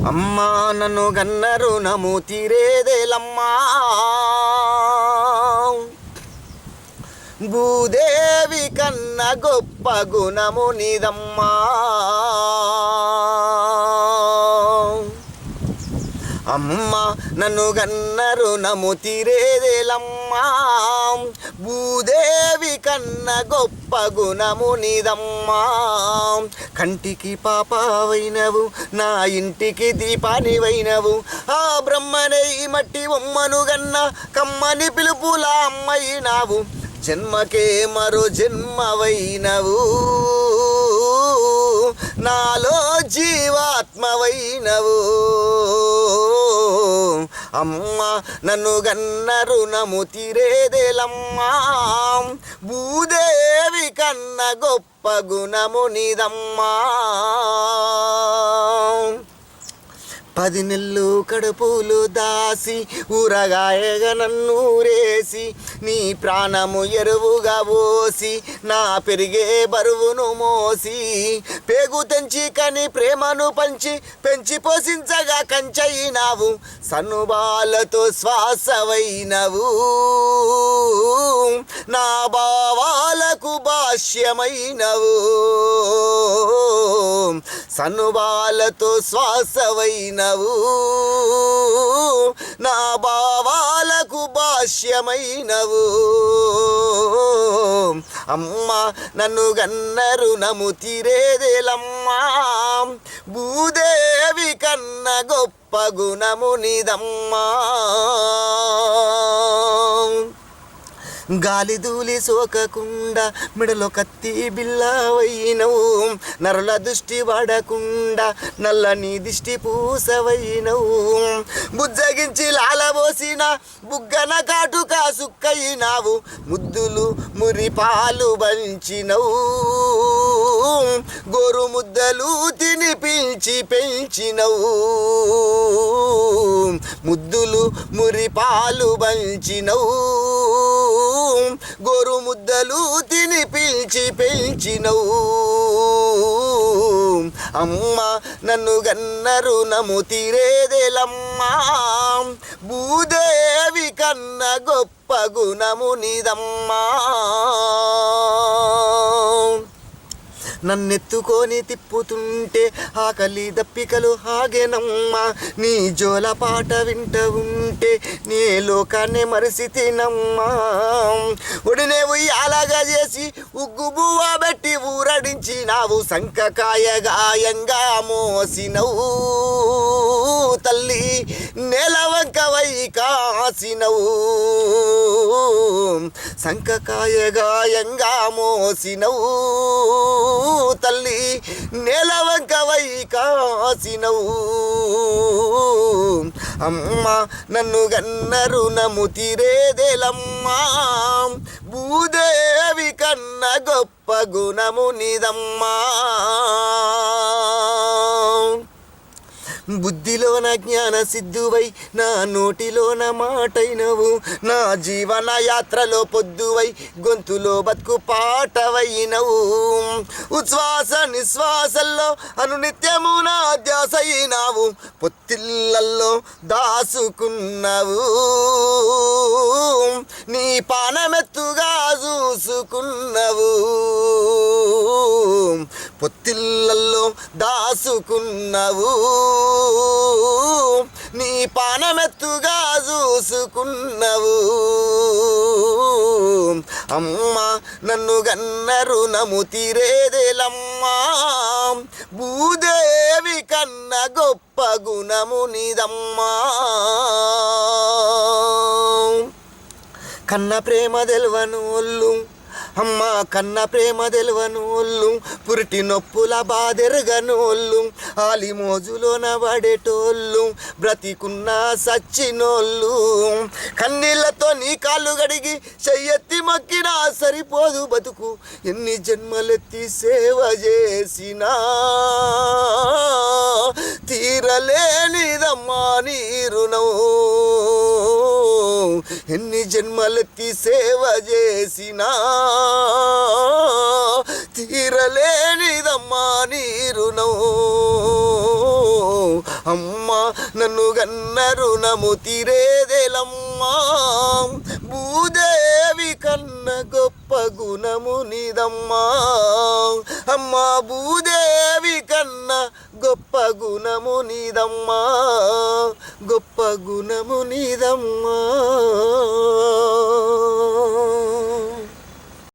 అమ్మా నన్ను గన్న రుణము తీరేదేలమ్మా భూదేవి కన్న గొప్ప గుణము నీదమ్మా అమ్మా నన్ను గన్న రుణము తీరేదేలమ్మా భూదేవి కన్న గొప్ప గుణము నీదమ్మా కంటికి పాపవైనవు నా ఇంటికి దీపానివైనవు ఆ బ్రహ్మనే ఈ మట్టి బొమ్మను గన్న కమ్మని పిలుపుల అమ్మైనావు జన్మకే మరో జన్మవైనవు నాలో జీవాత్మవైనవు అమ్మా నన్ను గన్న రుణము తీరేదేలమ్మా భూదేవి కన్న గొప్ప గుణము నీదమ్మా 10 నెలలు కడుపులు దాసి ఊరగాయగా నన్నూరేసి నీ ప్రాణము ఎరువుగా పోసి నా పెరిగే బరువును మోసి పేగు తెంచి కని ప్రేమను పంచి పెంచి పోషించగా కంచయినావు సన్నుబాలతో శ్వాసవైనవు నా భావాలకు భాష్యమైనవు సన్నుబాలతో శ్వాసవైనవు నా భావాలకు భాష్యమైనవు అమ్మా నన్ను గన్న రుణము తీరేదేలమ్మా భూదేవి కన్న గొప్ప గుణము నీదమ్మా గాలి ధూళి సోకకుండా మెడలో కత్తి బిల్లవైనవు నరుల దృష్టి పడకుండా నల్లని దిష్టి పూసవైనవు బుజ్జగించి లాలబోసిన బుగ్గన కాటుక సుక్కయినావు ముద్దులు మురి పాలు పంచినవు గోరు ముద్దలు తినిపించి పెంచినవు ముద్దులు మురి పాలు పంచినవు గోరు ముద్దలు తినిపించి పెంచినవు అమ్మా నన్ను గన్న రుణము తీరేదేలమ్మా భూదేవి కన్న గొప్ప గుణము నీదమ్మా నన్నెత్తుకొని తిప్పుతుంటే ఆకలి దప్పికలు ఆగెనమ్మా నీ జోల పాట వింట ఉంటే నీ లోకాన్ని మరిసితినమ్మా ఒడినే ఉయ్యాలగా చేసి ఉగ్గు బువ్వ పెట్టి ఊరడించినావు సంకకాయ గాయంగా మోసినవు తల్లి నెలవంకవై కాసినవు సంకకాయ గాయంగా మోసినవు తల్లి నెలవంకవై కాసినవు అమ్మా నన్ను గన్న రుణము తీరేదేలమ్మా భూదేవి కన్న గొప్ప గుణము నీదమ్మా బుద్ధిలోన జ్ఞాన సిద్ధువై నా నోటిలోన మాటైనవు నా జీవన యాత్రలో పొద్దువై గొంతులో బతుకు పాటవైనవు ఉచ్ఛ్వాస నిశ్వాసల్లో అనునిత్యము నా ధ్యాసైనావు పొత్తిళ్ళల్లో దాసుకున్నావు నీ పానమెత్తుగా చూసుకున్నావు పొత్తిళ్ళల్లో దాసుకున్నావు నీ పానమెత్తుగా చూసుకున్నావు అమ్మా నన్ను గన్న రుణము తీరేదేలమ్మా భూదేవి కన్న గొప్ప గుణము నీదమ్మా కన్న ప్రేమ తెల్వనోళ్ళు అమ్మ కన్న ప్రేమ తెలవనోళ్ళు పురిటి నొప్పుల బాధెరగనోళ్ళు ఆలి మోజులోన పడేటోళ్ళు బ్రతికున్న సచ్చినోళ్ళు కన్నీళ్లతో నీ కాళ్ళు గడిగి చెయ్యెత్తి మొక్కినా సరిపోదు బతుకు ఎన్ని జన్మలెత్తి సేవ చేసినా తీరలేనిదమ్మా నీ రుణం ఎన్ని జన్మలెత్తి సేవ చేసినా తీరలేనిదమ్మా నీ రుణం అమ్మా నన్ను గన్న రుణము తీరేదేలమ్మా భూదేవి కన్న గొప్ప గుణము నీదమ్మా అమ్మా భూదేవి కన్న గొప్ప గుణము నీదమ్మా గొప్ప గుణము నీదమ్మా